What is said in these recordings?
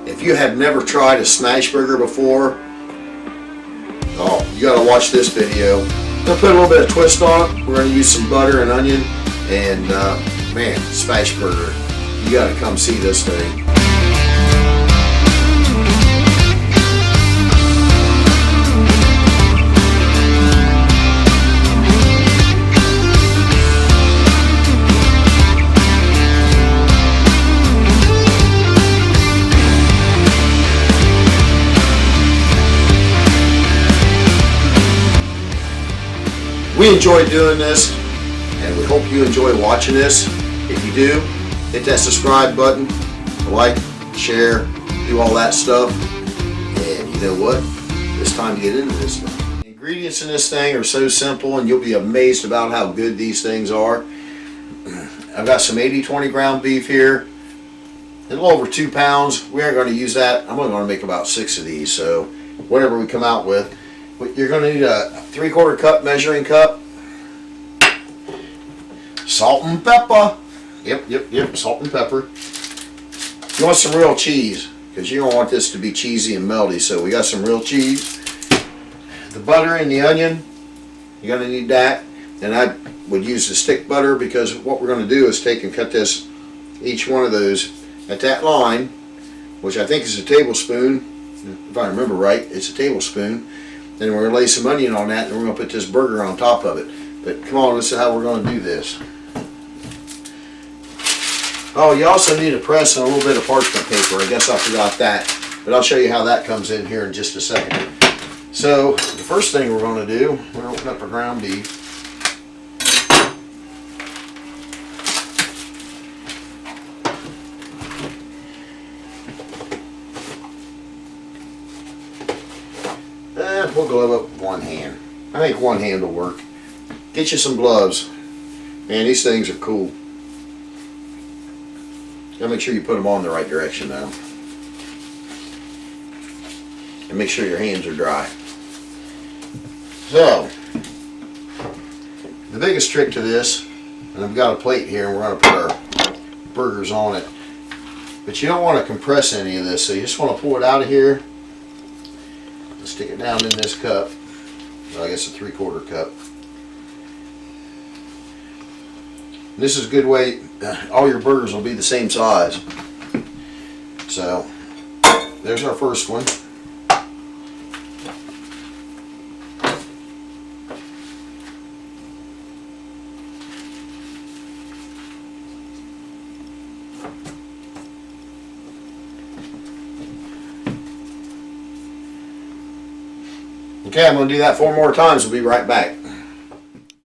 If you have never tried a smash burger before, oh, you gotta watch this video. I'm gonna put a little bit of twist on it. We're gonna use some butter and onion, and man, smash burger. You gotta come see this thing. We enjoy doing this, and we hope you enjoy watching this. If you do, hit that subscribe button, like, share, do all that stuff. And you know what? It's time to get into this thing. The ingredients in this thing are so simple, and you'll be amazed about how good these things are. I've got some 80-20 ground beef here, a little over 2 pounds. We aren't going to use that. I'm only going to make about 6 of these, so whatever we come out with. You're going to need a 3/4 cup measuring cup, salt and pepper. Yep, salt and pepper. You want some real cheese, because you don't want this to be cheesy and melty, so we got some real cheese. The butter and the onion, you're going to need that. And I would use the stick butter, because what we're going to do is take and cut this, each one of those at that line, which I think is a tablespoon. If I remember right, it's a tablespoon. Then we're going to lay some onion on that, and we're going to put this burger on top of it. But come on, this is how we're going to do this. Oh, you also need a press and a little bit of parchment paper. I guess I forgot that. But I'll show you how that comes in here in just a second. So, the first thing we're going to do, we're going to open up our ground beef. We'll glove up with one hand. I think one hand will work. Get you some gloves. Man, these things are cool. Gotta make sure you put them on the right direction though. And make sure your hands are dry. So, the biggest trick to this, and I've got a plate here and we're going to put our burgers on it. But you don't want to compress any of this, so you just want to pull it out of here. Stick it down in this cup. Well, I guess a 3/4 cup. And this is a good way, all your burgers will be the same size. So, there's our first one. Okay, I'm going to do that 4 more times. We'll be right back.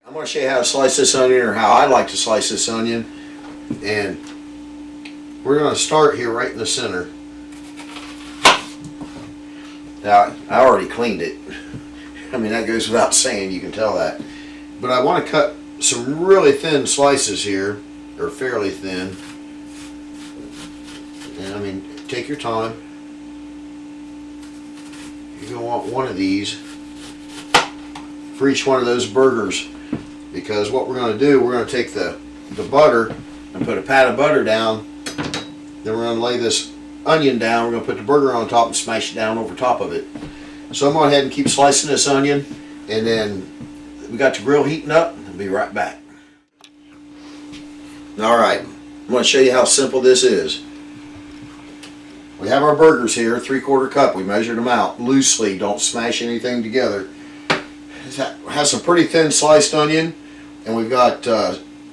I'm going to show you how to slice this onion, or how I like to slice this onion. And we're going to start here right in the center. Now, I already cleaned it. I mean, that goes without saying, you can tell that. But I want to cut some really thin slices here, or fairly thin. And I mean, take your time. You're going to want one of these for each one of those burgers, because what we're going to do, we're going to take the butter and put a pat of butter down, then we're going to lay this onion down, we're going to put the burger on top and smash it down over top of it. So I'm going to go ahead and keep slicing this onion, and then we got the grill heating up. I'll be right back. Alright, I'm going to show you how simple this is. We have our burgers here, 3/4 cup. We measured them out loosely. Don't smash anything together. It has some pretty thin sliced onion, and we've got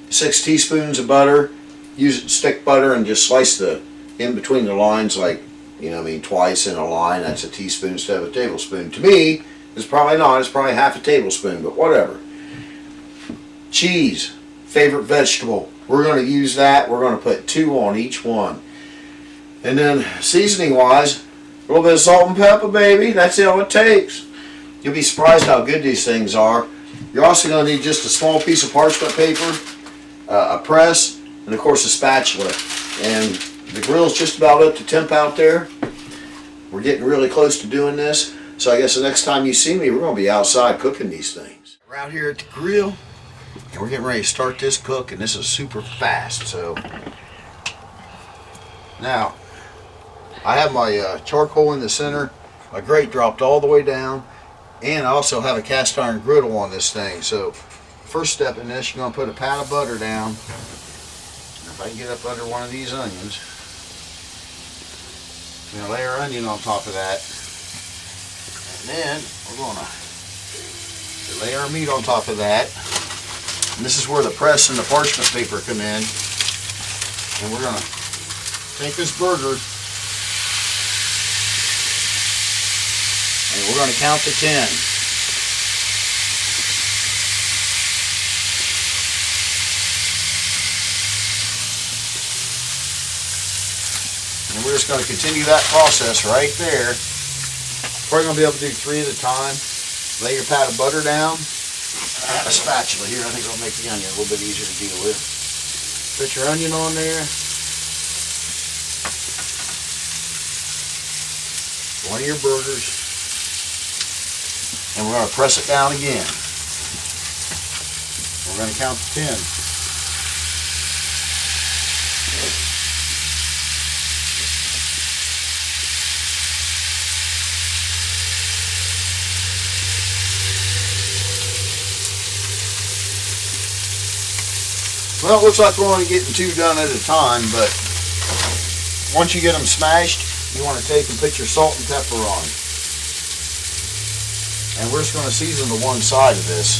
6 teaspoons of butter. Use stick butter and just slice the in between the lines, like, you know, I mean, twice in a line. That's a teaspoon instead of a tablespoon. To me, it's probably not. It's probably half a tablespoon, but whatever. Cheese, favorite vegetable. We're going to use that. We're going to put 2 on each one. And then seasoning wise, a little bit of salt and pepper, baby. That's all it takes. You'll be surprised how good these things are. You're also going to need just a small piece of parchment paper, a press, and of course a spatula. And the grill's just about up to temp out there. We're getting really close to doing this. So I guess the next time you see me, we're going to be outside cooking these things. We're out here at the grill, and we're getting ready to start this cook, and this is super fast. So now, I have my charcoal in the center, my grate dropped all the way down, and I also have a cast iron griddle on this thing. So first step in this, you're going to put a pat of butter down. If I can get up under one of these onions, I'm going to layer onion on top of that. And then we're going to lay our meat on top of that. And this is where the press and the parchment paper come in. And we're going to take this burger and we're going to count to 10. And we're just going to continue that process right there. Probably going to be able to do 3 at a time. Lay your pat of butter down. A spatula here, I think it'll make the onion a little bit easier to deal with. Put your onion on there. One of your burgers. And we're going to press it down again. We're going to count to 10. Well, it looks like we're only getting 2 done at a time, but once you get them smashed, you want to take and put your salt and pepper on. And we're just going to season the one side of this.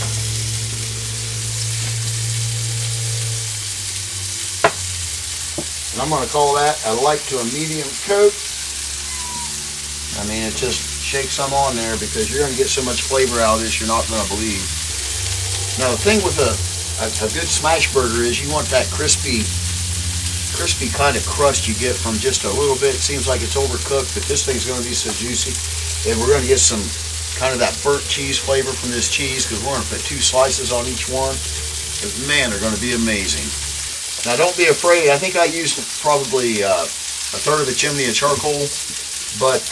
And I'm going to call that a light to a medium coat. I mean, it just shakes some on there because you're going to get so much flavor out of this you're not going to believe. Now, the thing with a good smash burger is you want that crispy kind of crust you get from just a little bit. It seems like it's overcooked, but this thing's going to be so juicy. And we're going to get some kind of that burnt cheese flavor from this cheese because we're going to put 2 slices on each one. Because man, they're going to be amazing. Now don't be afraid. I think I used probably a third of a chimney of charcoal, but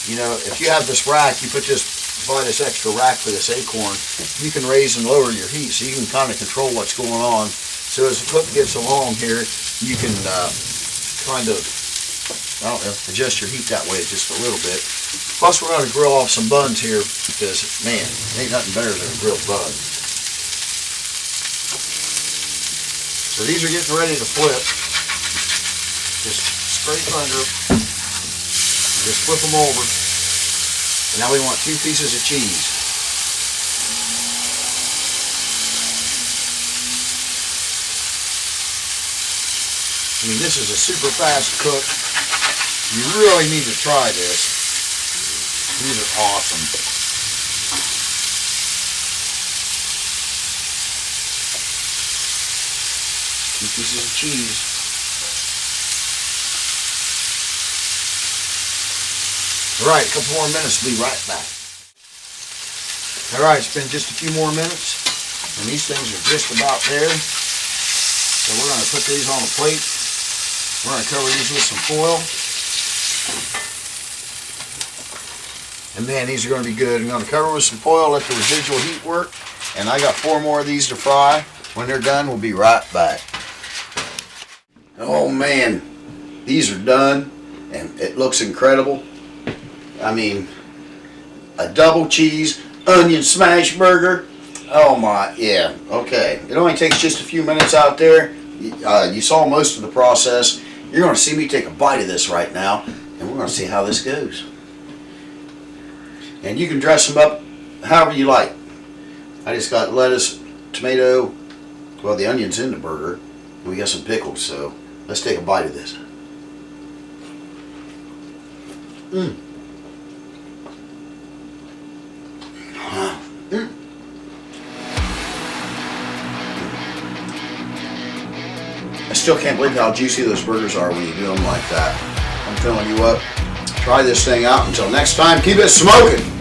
you know, if you have this rack, you buy this extra rack for this acorn, you can raise and lower your heat so you can kind of control what's going on. So as the cook gets along here, you can kind of, I don't know, adjust your heat that way just a little bit. Plus we're going to grill off some buns here because, man, ain't nothing better than a grilled bun. So these are getting ready to flip. Just scrape under them. Just flip them over. And now we want 2 pieces of cheese. I mean, this is a super fast cook. You really need to try this. These are awesome. 2 pieces of cheese. Alright, a couple more minutes, we'll be right back. Alright, it's been just a few more minutes, and these things are just about there. So we're going to put these on a plate. We're going to cover these with some foil. And man, these are going to be good. I'm going to cover with some foil, let the residual heat work, and I got 4 more of these to fry. When they're done, we'll be right back. Oh man, these are done, and it looks incredible. I mean, a double cheese onion smash burger. Oh my, yeah, okay. It only takes just a few minutes out there. You saw most of the process. You're going to see me take a bite of this right now, and we're going to see how this goes. And you can dress them up however you like. I just got lettuce, tomato, well, the onion's in the burger, and we got some pickles, so let's take a bite of this. I still can't believe how juicy those burgers are when you do them like that. I'm filling you up. Try this thing out. Until next time, keep it smoking.